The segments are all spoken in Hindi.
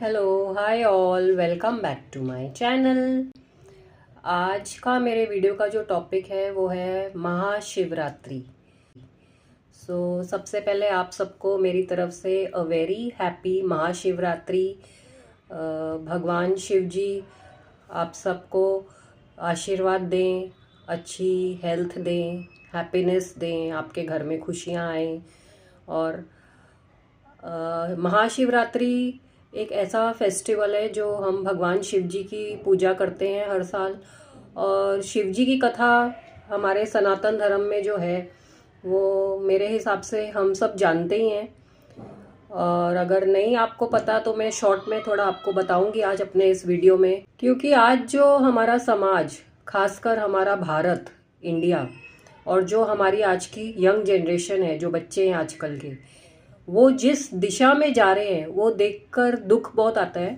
Hello hi all, welcome back to my channel. आज का मेरे वीडियो का जो टॉपिक है वो है महाशिवरात्रि। सबसे पहले आप सबको मेरी तरफ से अ वेरी हैप्पी महाशिवरात्रि। भगवान शिव जी आप सबको आशीर्वाद दें, अच्छी हेल्थ दें, हैप्पीनेस दें, आपके घर में खुशियाँ आएँ। और महाशिवरात्रि एक ऐसा फेस्टिवल है जो हम भगवान शिव जी की पूजा करते हैं हर साल। और शिव जी की कथा हमारे सनातन धर्म में जो है वो मेरे हिसाब से हम सब जानते ही हैं। और अगर नहीं आपको पता तो मैं शॉर्ट में थोड़ा आपको बताऊंगी आज अपने इस वीडियो में, क्योंकि आज जो हमारा समाज, खासकर हमारा भारत इंडिया, और जो हमारी आज की यंग जनरेशन है, जो बच्चे हैं आजकल के, वो जिस दिशा में जा रहे हैं वो देखकर दुख बहुत आता है।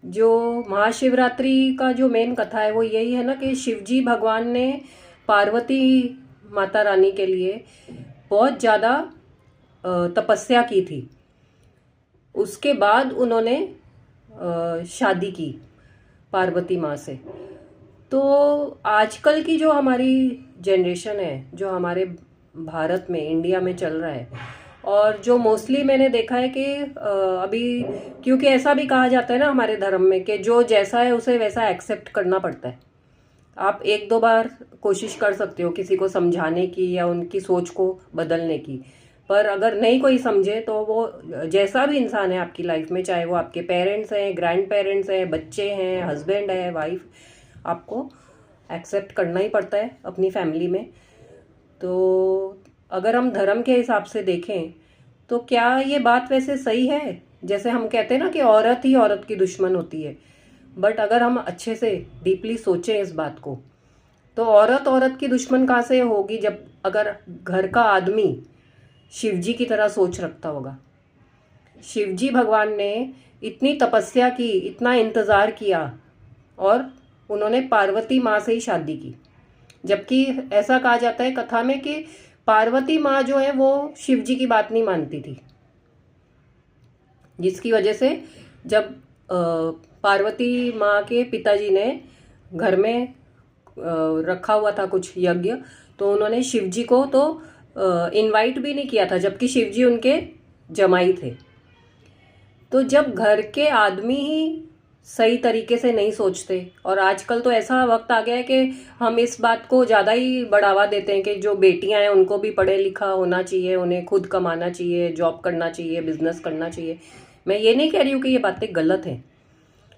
जो महाशिवरात्रि का जो मेन कथा है वो यही है ना कि शिवजी भगवान ने पार्वती माता रानी के लिए बहुत ज़्यादा तपस्या की थी। उसके बाद उन्होंने शादी की पार्वती माँ से। तो आजकल की जो हमारी जनरेशन है, जो हमारे भारत में इंडिया में चल रहा है, और जो मोस्टली मैंने देखा है कि अभी, क्योंकि ऐसा भी कहा जाता है ना हमारे धर्म में कि जो जैसा है उसे वैसा एक्सेप्ट करना पड़ता है। आप एक दो बार कोशिश कर सकते हो किसी को समझाने की या उनकी सोच को बदलने की, पर अगर नहीं कोई समझे तो वो जैसा भी इंसान है आपकी लाइफ में, चाहे वो आपके पेरेंट्स हैं, ग्रैंड पेरेंट्स हैं, बच्चे हैं, हस्बैंड है, वाइफ, आपको एक्सेप्ट करना ही पड़ता है अपनी फैमिली में। तो अगर हम धर्म के हिसाब से देखें तो क्या ये बात वैसे सही है? जैसे हम कहते हैं ना कि औरत ही औरत की दुश्मन होती है, बट अगर हम अच्छे से डीपली सोचें इस बात को, तो औरत औरत की दुश्मन कहाँ से होगी जब अगर घर का आदमी शिवजी की तरह सोच रखता होगा। शिवजी भगवान ने इतनी तपस्या की, इतना इंतज़ार किया, और उन्होंने पार्वती माँ से ही शादी की। जबकि ऐसा कहा जाता है कथा में कि पार्वती माँ जो है वो शिव जी की बात नहीं मानती थी, जिसकी वजह से जब पार्वती माँ के पिताजी ने घर में रखा हुआ था कुछ यज्ञ, तो उन्होंने शिव जी को तो इनवाइट भी नहीं किया था, जबकि शिव जी उनके जमाई थे। तो जब घर के आदमी ही सही तरीके से नहीं सोचते, और आजकल तो ऐसा वक्त आ गया है कि हम इस बात को ज़्यादा ही बढ़ावा देते हैं कि जो बेटियां हैं उनको भी पढ़े लिखा होना चाहिए, उन्हें खुद कमाना चाहिए, जॉब करना चाहिए, बिजनेस करना चाहिए। मैं ये नहीं कह रही हूँ कि ये बातें गलत हैं,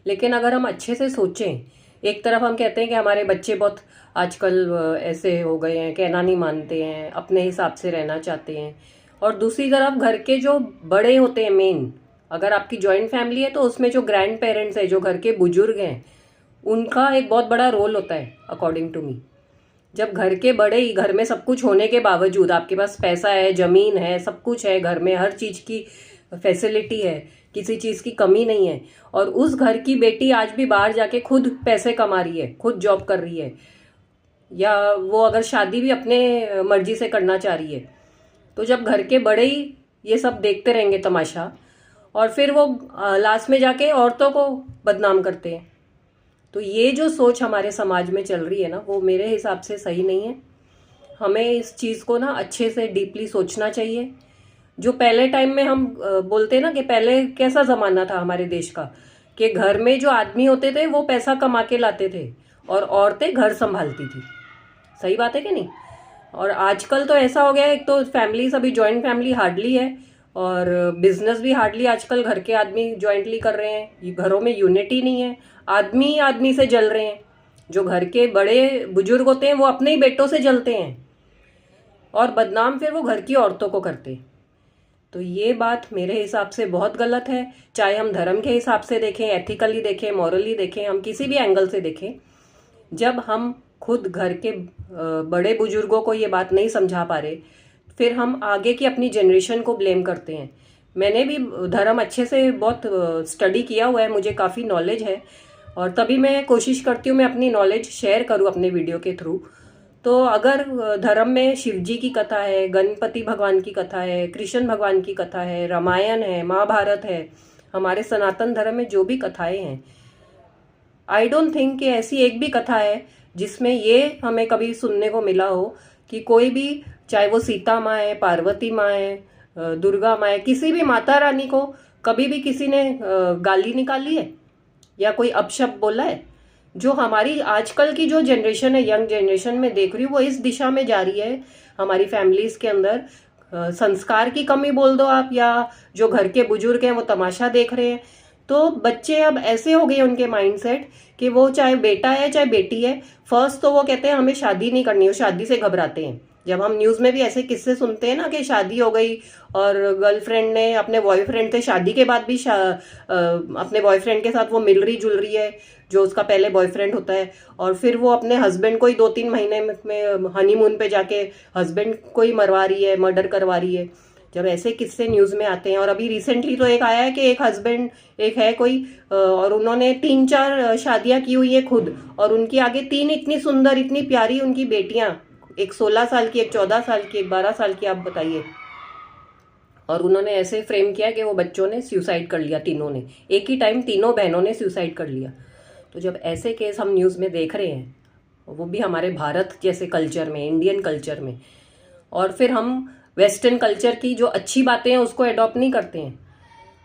लेकिन अगर हम अच्छे से सोचें, एक तरफ हम कहते हैं कि हमारे बच्चे बहुत आजकल ऐसे हो गए हैं, कहना नहीं मानते हैं, अपने हिसाब से रहना चाहते हैं, और दूसरी तरफ घर के जो बड़े होते हैं, मेन अगर आपकी जॉइंट फैमिली है तो उसमें जो ग्रैंड पेरेंट्स है, जो घर के बुजुर्ग हैं, उनका एक बहुत बड़ा रोल होता है अकॉर्डिंग टू मी। जब घर के बड़े ही, घर में सब कुछ होने के बावजूद, आपके पास पैसा है, जमीन है, सब कुछ है, घर में हर चीज़ की फैसिलिटी है, किसी चीज़ की कमी नहीं है, और उस घर की बेटी आज भी बाहर जाके खुद पैसे कमा रही है, खुद जॉब कर रही है, या वो अगर शादी भी अपने मर्जी से करना चाह रही है, तो जब घर के बड़े ही ये सब देखते रहेंगे तमाशा, और फिर वो लास्ट में जाके औरतों को बदनाम करते हैं, तो ये जो सोच हमारे समाज में चल रही है ना, वो मेरे हिसाब से सही नहीं है। हमें इस चीज़ को ना अच्छे से डीपली सोचना चाहिए। जो पहले टाइम में हम बोलते हैं ना कि पहले कैसा ज़माना था हमारे देश का, कि घर में जो आदमी होते थे वो पैसा कमा के लाते थे और औरतें घर संभालती थी। सही बात है कि नहीं? और आजकल तो ऐसा हो गया है, एक तो फैमिलीज अभी जॉइंट फैमिली हार्डली है, और बिजनेस भी हार्डली आजकल घर के आदमी जॉइंटली कर रहे हैं। घरों में यूनिटी नहीं है, आदमी ही आदमी से जल रहे हैं। जो घर के बड़े बुजुर्ग होते हैं वो अपने ही बेटों से जलते हैं, और बदनाम फिर वो घर की औरतों को करते हैं। तो ये बात मेरे हिसाब से बहुत गलत है। चाहे हम धर्म के हिसाब से देखें, एथिकली देखें, मॉरली देखें, हम किसी भी एंगल से देखें, जब हम खुद घर के बड़े बुजुर्गों को ये बात नहीं समझा पा रहे, फिर हम आगे की अपनी जनरेशन को ब्लेम करते हैं। मैंने भी धर्म अच्छे से बहुत स्टडी किया हुआ है, मुझे काफ़ी नॉलेज है, और तभी मैं कोशिश करती हूँ मैं अपनी नॉलेज शेयर करूँ अपने वीडियो के थ्रू। तो अगर धर्म में शिव जी की कथा है, गणपति भगवान की कथा है, कृष्ण भगवान की कथा है, रामायण है, महाभारत है, हमारे सनातन धर्म में जो भी कथाएं हैं, आई डोंट थिंक कि ऐसी एक भी कथा है जिसमें ये हमें कभी सुनने को मिला हो कि कोई भी, चाहे वो सीता माँ है, पार्वती माँ है, दुर्गा माँ है, किसी भी माता रानी को कभी भी किसी ने गाली निकाली है या कोई अपशब्द बोला है। जो हमारी आजकल की जो जनरेशन है, यंग जनरेशन में देख रही हूँ, वो इस दिशा में जा रही है। हमारी फैमिलीज के अंदर संस्कार की कमी बोल दो आप, या जो घर के बुजुर्ग हैं वो तमाशा देख रहे हैं। तो बच्चे अब ऐसे हो गए उनके माइंडसेट कि वो चाहे बेटा है चाहे बेटी है, फर्स्ट तो वो कहते हैं हमें शादी नहीं करनी, वो शादी से घबराते हैं। जब हम न्यूज़ में भी ऐसे किस्से सुनते हैं ना कि शादी हो गई और गर्लफ्रेंड ने अपने बॉयफ्रेंड से शादी के बाद भी अपने बॉयफ्रेंड के साथ वो मिल रही जुल रही है, जो उसका पहले बॉयफ्रेंड होता है, और फिर वो अपने हस्बैंड को ही 2-3 महीने में हनीमून पे जाके हस्बैंड को ही मरवा रही है, मर्डर करवा रही है। जब ऐसे किस्से न्यूज़ में आते हैं, और अभी रिसेंटली तो एक आया है कि एक हस्बैंड, एक है कोई, और उन्होंने 3-4 शादियां की हुई है खुद, और उनकी आगे 3 इतनी सुंदर, इतनी प्यारी उनकी बेटियां, एक 16 साल की, एक 14 साल की, एक 12 साल की, आप बताइए। और उन्होंने ऐसे फ्रेम किया कि वो बच्चों ने सुसाइड कर लिया, तीनों ने एक ही टाइम, तीनों बहनों ने सुसाइड कर लिया। तो जब ऐसे केस हम न्यूज़ में देख रहे हैं, वो भी हमारे भारत जैसे कल्चर में, इंडियन कल्चर में, और फिर हम वेस्टर्न कल्चर की जो अच्छी बातें हैं उसको अडॉप्ट नहीं करते हैं।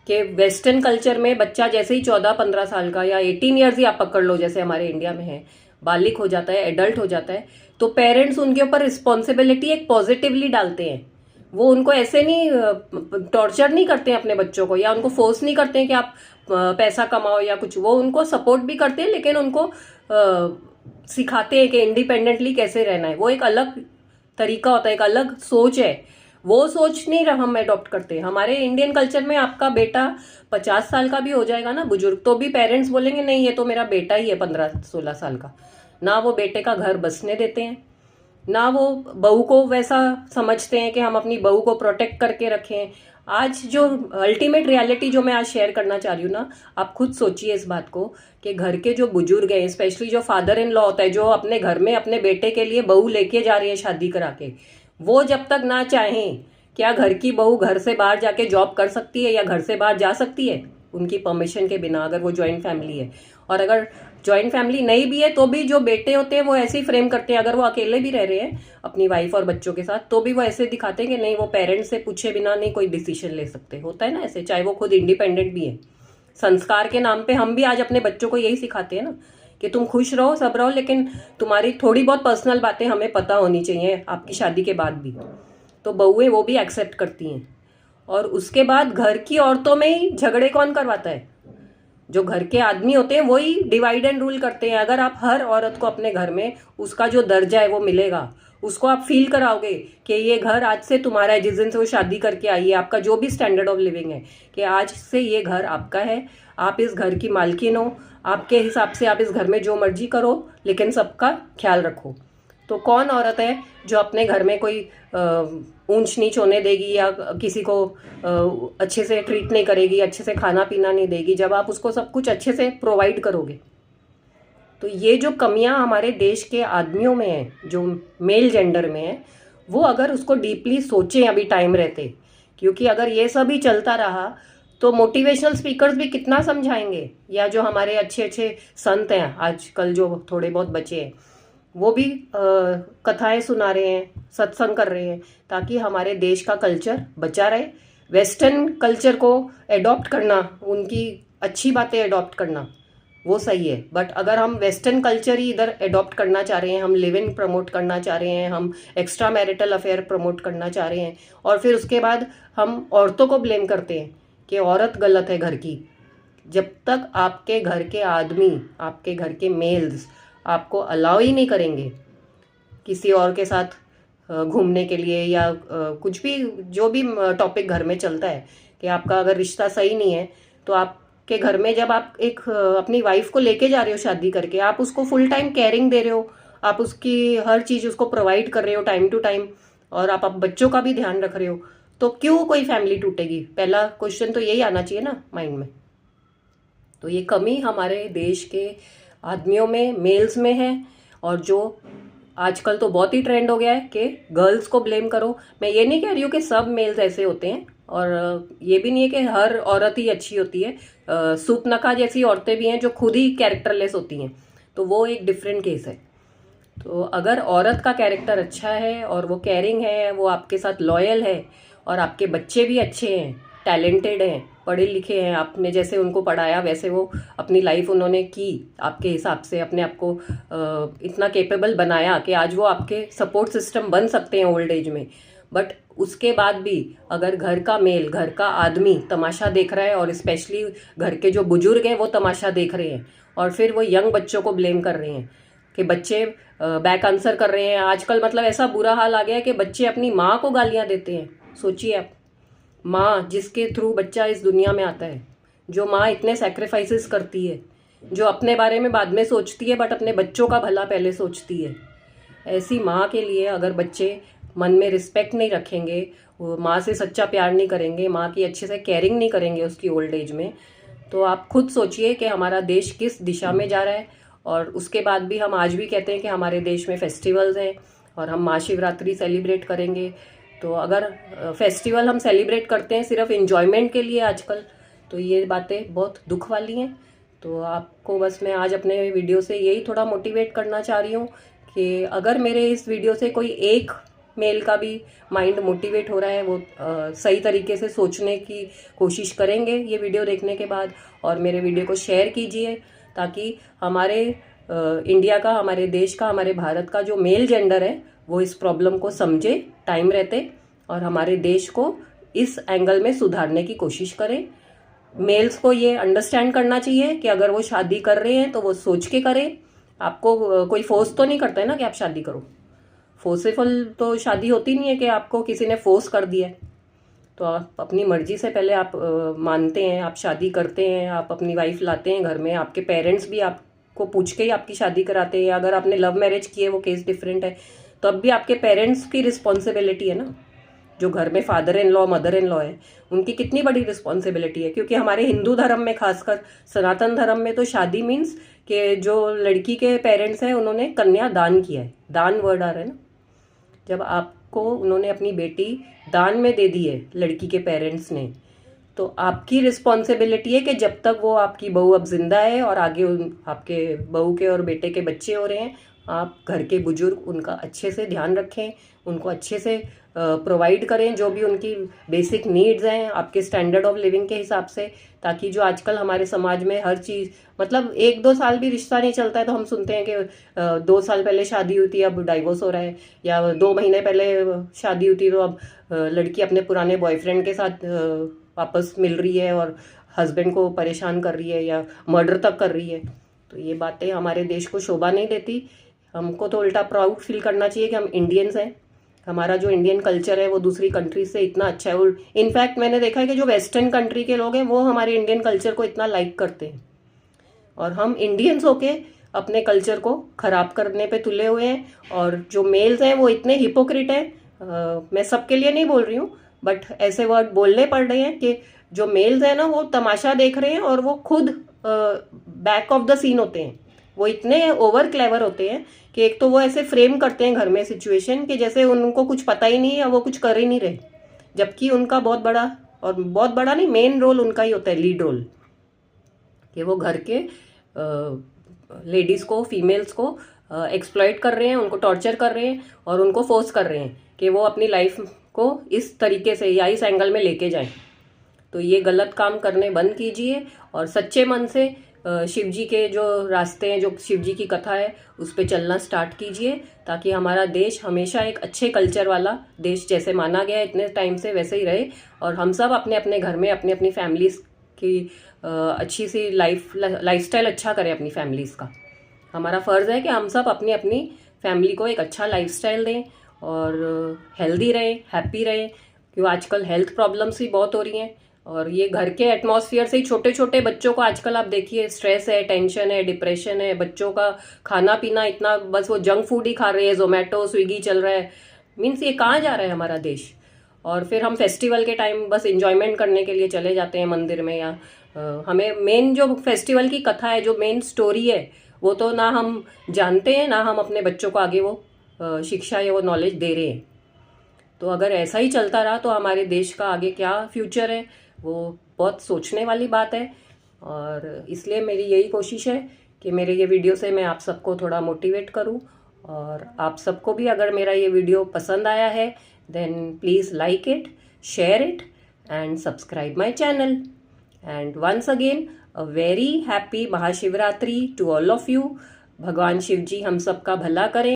कि वेस्टर्न कल्चर में बच्चा जैसे ही 14-15 साल का, या 18 ईयर्स ही आप पकड़ लो जैसे हमारे इंडिया में है, बालिक हो जाता है, एडल्ट हो जाता है, तो पेरेंट्स उनके ऊपर रिस्पॉन्सिबिलिटी एक पॉजिटिवली डालते हैं। वो उनको ऐसे नहीं टॉर्चर नहीं करते हैं अपने बच्चों को, या उनको फोर्स नहीं करते हैं कि आप पैसा कमाओ या कुछ। वो उनको सपोर्ट भी करते हैं, लेकिन उनको सिखाते हैं कि इंडिपेंडेंटली कैसे रहना है। वो एक अलग तरीका होता है, एक अलग सोच है। वो सोच नहीं रहा हम अडॉप्ट करते। हमारे इंडियन कल्चर में आपका बेटा 50 साल का भी हो जाएगा ना बुजुर्ग, तो भी पेरेंट्स बोलेंगे नहीं ये तो मेरा बेटा ही है 15-16 साल का। ना वो बेटे का घर बसने देते हैं, ना वो बहू को वैसा समझते हैं कि हम अपनी बहू को प्रोटेक्ट करके रखें। आज जो अल्टीमेट रियलिटी जो मैं आज शेयर करना चाह रही हूँ ना, आप खुद सोचिए इस बात को कि घर के जो बुजुर्ग हैं, स्पेशली जो फादर इन लॉ होता है, जो अपने घर में अपने बेटे के लिए बहू लेके जा रही है शादी करा के, वो जब तक ना चाहें, क्या घर की बहू घर से बाहर जाके जॉब कर सकती है या घर से बाहर जा सकती है उनकी परमिशन के बिना, अगर वो ज्वाइंट फैमिली है? और अगर ज्वाइंट फैमिली नहीं भी है तो भी जो बेटे होते हैं वो ऐसे ही फ्रेम करते हैं, अगर वो अकेले भी रह रहे हैं अपनी वाइफ और बच्चों के साथ, तो भी वो ऐसे दिखाते हैं कि नहीं, वो पेरेंट्स से पूछे बिना नहीं कोई डिसीजन ले सकते। होता है ना ऐसे, चाहे वो खुद इंडिपेंडेंट भी है। संस्कार के नाम पे हम भी आज अपने बच्चों को यही सिखाते हैं ना कि तुम खुश रहो, सब रहो, लेकिन तुम्हारी थोड़ी बहुत पर्सनल बातें हमें पता होनी चाहिए आपकी शादी के बाद भी। तो बहुएं वो भी एक्सेप्ट करती हैं। और उसके बाद घर की औरतों में ही झगड़े कौन करवाता है? जो घर के आदमी होते हैं वही डिवाइड एंड रूल करते हैं। अगर आप हर औरत को अपने घर में उसका जो दर्जा है वो मिलेगा, उसको आप फील कराओगे कि ये घर आज से तुम्हारा है, जिस दिन से वो शादी करके आई है, आपका जो भी स्टैंडर्ड ऑफ लिविंग है कि आज से ये घर आपका है, आप इस घर की मालकिन हो, आपके हिसाब से आप इस घर में जो मर्जी करो, लेकिन सबका ख्याल रखो। तो कौन औरत है जो अपने घर में कोई ऊंच नीच होने देगी, या किसी को अच्छे से ट्रीट नहीं करेगी, अच्छे से खाना पीना नहीं देगी, जब आप उसको सब कुछ अच्छे से प्रोवाइड करोगे? तो ये जो कमियां हमारे देश के आदमियों में है, जो मेल जेंडर में है, वो अगर उसको डीपली सोचें अभी टाइम रहते, क्योंकि अगर ये सब ही चलता रहा तो मोटिवेशनल स्पीकर्स भी कितना समझाएंगे, या जो हमारे अच्छे अच्छे संत हैं आजकल जो थोड़े बहुत बचे हैं, वो भी कथाएं सुना रहे हैं, सत्संग कर रहे हैं, ताकि हमारे देश का कल्चर बचा रहे। वेस्टर्न कल्चर को एडॉप्ट करना, उनकी अच्छी बातें एडॉप्ट करना, वो सही है। बट अगर हम वेस्टर्न कल्चर ही इधर एडॉप्ट करना चाह रहे हैं, हम लिव इन प्रमोट करना चाह रहे हैं, हम एक्स्ट्रा मैरिटल अफेयर प्रमोट करना चाह रहे हैं, और फिर उसके बाद हम औरतों को ब्लेम करते हैं कि औरत गलत है घर की, जब तक आपके घर के आदमी, आपके घर के मेल्स आपको अलाउ ही नहीं करेंगे किसी और के साथ घूमने के लिए, या कुछ भी जो भी टॉपिक घर में चलता है कि आपका अगर रिश्ता सही नहीं है, तो आपके घर में जब आप एक अपनी वाइफ को लेके जा रहे हो शादी करके, आप उसको फुल टाइम केयरिंग दे रहे हो, आप उसकी हर चीज़ उसको प्रोवाइड कर रहे हो टाइम टू टाइम, और आप बच्चों का भी ध्यान रख रहे हो, तो क्यों कोई फैमिली टूटेगी? पहला क्वेश्चन तो यही आना चाहिए ना माइंड में। तो ये कमी हमारे देश के आदमियों में, मेल्स में है, और जो आजकल तो बहुत ही ट्रेंड हो गया है कि गर्ल्स को ब्लेम करो। मैं ये नहीं कह रही हूँ कि सब मेल्स ऐसे होते हैं, और ये भी नहीं है कि हर औरत ही अच्छी होती है। सूपनखा जैसी औरतें भी हैं जो खुद ही कैरेक्टरलेस होती हैं, तो वो एक डिफरेंट केस है। तो अगर औरत का कैरेक्टर अच्छा है और वो केयरिंग है, वो आपके साथ लॉयल है, और आपके बच्चे भी अच्छे हैं, टैलेंटेड हैं, पढ़े लिखे हैं, आपने जैसे उनको पढ़ाया वैसे वो अपनी लाइफ उन्होंने की आपके हिसाब से, अपने आप को इतना कैपेबल बनाया कि आज वो आपके सपोर्ट सिस्टम बन सकते हैं ओल्ड एज में। बट उसके बाद भी अगर घर का मेल, घर का आदमी तमाशा देख रहा है, और स्पेशली घर के जो बुजुर्ग हैं वो तमाशा देख रहे हैं, और फिर वो यंग बच्चों को ब्लेम कर रहे हैं कि बच्चे बैक आंसर कर रहे हैं। आजकल मतलब ऐसा बुरा हाल आ गया है कि बच्चे अपनी माँ को गालियाँ देते हैं। सोचिए आप, माँ जिसके थ्रू बच्चा इस दुनिया में आता है, जो माँ इतने सेक्रीफाइसेस करती है, जो अपने बारे में बाद में सोचती है बट अपने बच्चों का भला पहले सोचती है, ऐसी माँ के लिए अगर बच्चे मन में रिस्पेक्ट नहीं रखेंगे, वो माँ से सच्चा प्यार नहीं करेंगे, माँ की अच्छे से केयरिंग नहीं करेंगे उसकी ओल्ड एज में, तो आप खुद सोचिए कि हमारा देश किस दिशा में जा रहा है। और उसके बाद भी हम आज भी कहते हैं कि हमारे देश में फेस्टिवल्स हैं और हम महाशिवरात्रि सेलिब्रेट करेंगे। तो अगर फेस्टिवल हम सेलिब्रेट करते हैं सिर्फ एंजॉयमेंट के लिए आजकल, तो ये बातें बहुत दुख वाली हैं। तो आपको बस मैं आज अपने वीडियो से यही थोड़ा मोटिवेट करना चाह रही हूँ कि अगर मेरे इस वीडियो से कोई एक मेल का भी माइंड मोटिवेट हो रहा है, वो सही तरीके से सोचने की कोशिश करेंगे ये वीडियो देखने के बाद, और मेरे वीडियो को शेयर कीजिए ताकि हमारे इंडिया का, हमारे देश का, हमारे भारत का जो मेल जेंडर है वो इस प्रॉब्लम को समझे टाइम रहते, और हमारे देश को इस एंगल में सुधारने की कोशिश करें। मेल्स को ये अंडरस्टैंड करना चाहिए कि अगर वो शादी कर रहे हैं तो वो सोच के करें। आपको कोई फोर्स तो नहीं करता है ना कि आप शादी करो। फोर्सेफुल तो शादी होती नहीं है कि आपको किसी ने फोर्स कर दिया है। तो आप अपनी मर्जी से पहले आप मानते हैं, आप शादी करते हैं, आप अपनी वाइफ लाते हैं घर में, आपके पेरेंट्स भी आपको पूछ के ही आपकी शादी कराते हैं। अगर आपने लव मैरिज की है वो केस डिफरेंट है, तो अब भी आपके पेरेंट्स की रिस्पॉन्सिबिलिटी है ना। जो घर में father in law, mother in law है, उनकी कितनी बड़ी रिस्पॉन्सिबिलिटी है। क्योंकि हमारे हिंदू धर्म में, खासकर सनातन धर्म में, तो शादी मीन्स कि जो लड़की के पेरेंट्स हैं उन्होंने कन्या दान किया है। दान वर्ड आ रहा है ना, जब आपको उन्होंने अपनी बेटी दान में दे दी है लड़की के पेरेंट्स ने, तो आपकी रिस्पॉन्सिबिलिटी है कि जब तक वो आपकी बहू अब जिंदा है और आगे आपके बहू के और बेटे के बच्चे हो रहे हैं, आप घर के बुजुर्ग उनका अच्छे से ध्यान रखें, उनको अच्छे से प्रोवाइड करें जो भी उनकी बेसिक नीड्स हैं आपके स्टैंडर्ड ऑफ लिविंग के हिसाब से। ताकि जो आजकल हमारे समाज में हर चीज़, मतलब 1-2 साल भी रिश्ता नहीं चलता है तो हम सुनते हैं कि 2 साल पहले शादी हुई थी अब डाइवोर्स हो रहा है, या 2 महीने पहले शादी हुई थी तो अब लड़की अपने पुराने बॉयफ्रेंड के साथ वापस मिल रही है और हस्बैंड को परेशान कर रही है या मर्डर तक कर रही है। तो ये बातें हमारे देश को शोभा नहीं देती। हमको तो उल्टा प्राउड फील करना चाहिए कि हम इंडियंस हैं। हमारा जो इंडियन कल्चर है वो दूसरी कंट्रीज से इतना अच्छा है। इनफैक्ट मैंने देखा है कि जो वेस्टर्न कंट्री के लोग हैं वो हमारे इंडियन कल्चर को इतना लाइक करते हैं, और हम इंडियंस होके अपने कल्चर को खराब करने पे तुले हुए हैं। और जो मेल्स हैं वो इतने हिपोक्रिट हैं, मैं सबके लिए नहीं बोल रही हूँ, बट ऐसे वर्ड बोलने पड़ रहे हैं कि जो मेल्स हैं ना वो तमाशा देख रहे हैं और वो खुद बैक ऑफ द सीन होते हैं। वो इतने ओवर क्लेवर होते हैं कि एक तो वो ऐसे फ्रेम करते हैं घर में सिचुएशन कि जैसे उनको कुछ पता ही नहीं है या वो कुछ कर ही नहीं रहे, जबकि उनका बहुत बड़ा, और बहुत बड़ा नहीं, मेन रोल उनका ही होता है, लीड रोल, कि वो घर के लेडीज़ को, फीमेल्स को एक्सप्लॉइट कर रहे हैं, उनको टॉर्चर कर रहे हैं और उनको फोर्स कर रहे हैं कि वो अपनी लाइफ को इस तरीके से या इस एंगल में लेके जाएं। तो ये गलत काम करने बंद कीजिए और सच्चे मन से शिव जी के जो रास्ते हैं, जो शिव जी की कथा है, उस पर चलना स्टार्ट कीजिए, ताकि हमारा देश हमेशा एक अच्छे कल्चर वाला देश जैसे माना गया है इतने टाइम से वैसे ही रहे, और हम सब अपने अपने घर में अपनी अपनी फैमिलीज की अच्छी सी लाइफस्टाइल अच्छा करें अपनी फैमिलीज का। हमारा फ़र्ज़ है कि हम सब अपनी अपनी फैमिली को एक अच्छा लाइफस्टाइल दें और हेल्दी रहें, हैप्पी रहें, क्योंकि आजकल हेल्थ प्रॉब्लम्स भी बहुत हो रही हैं। और ये घर के एटमॉस्फेयर से ही छोटे छोटे बच्चों को आजकल आप देखिए, स्ट्रेस है, टेंशन है, डिप्रेशन है, बच्चों का खाना पीना इतना, बस वो जंक फूड ही खा रहे हैं, जोमेटो स्विगी चल रहा है। मीन्स ये कहाँ जा रहा है हमारा देश। और फिर हम फेस्टिवल के टाइम बस इंजॉयमेंट करने के लिए चले जाते हैं मंदिर में, या हमें मेन जो फेस्टिवल की कथा है, जो मेन स्टोरी है, वो तो ना हम जानते हैं, ना हम अपने बच्चों को आगे वो शिक्षा या वो नॉलेज दे रहे हैं। तो अगर ऐसा ही चलता रहा तो हमारे देश का आगे क्या फ्यूचर है, वो बहुत सोचने वाली बात है। और इसलिए मेरी यही कोशिश है कि मेरे ये वीडियो से मैं आप सबको थोड़ा मोटिवेट करूं। और आप सबको भी अगर मेरा ये वीडियो पसंद आया है then please like it, share it and subscribe my channel. And once again a very happy Mahashivratri to all of you. भगवान शिव जी हम सबका भला करें।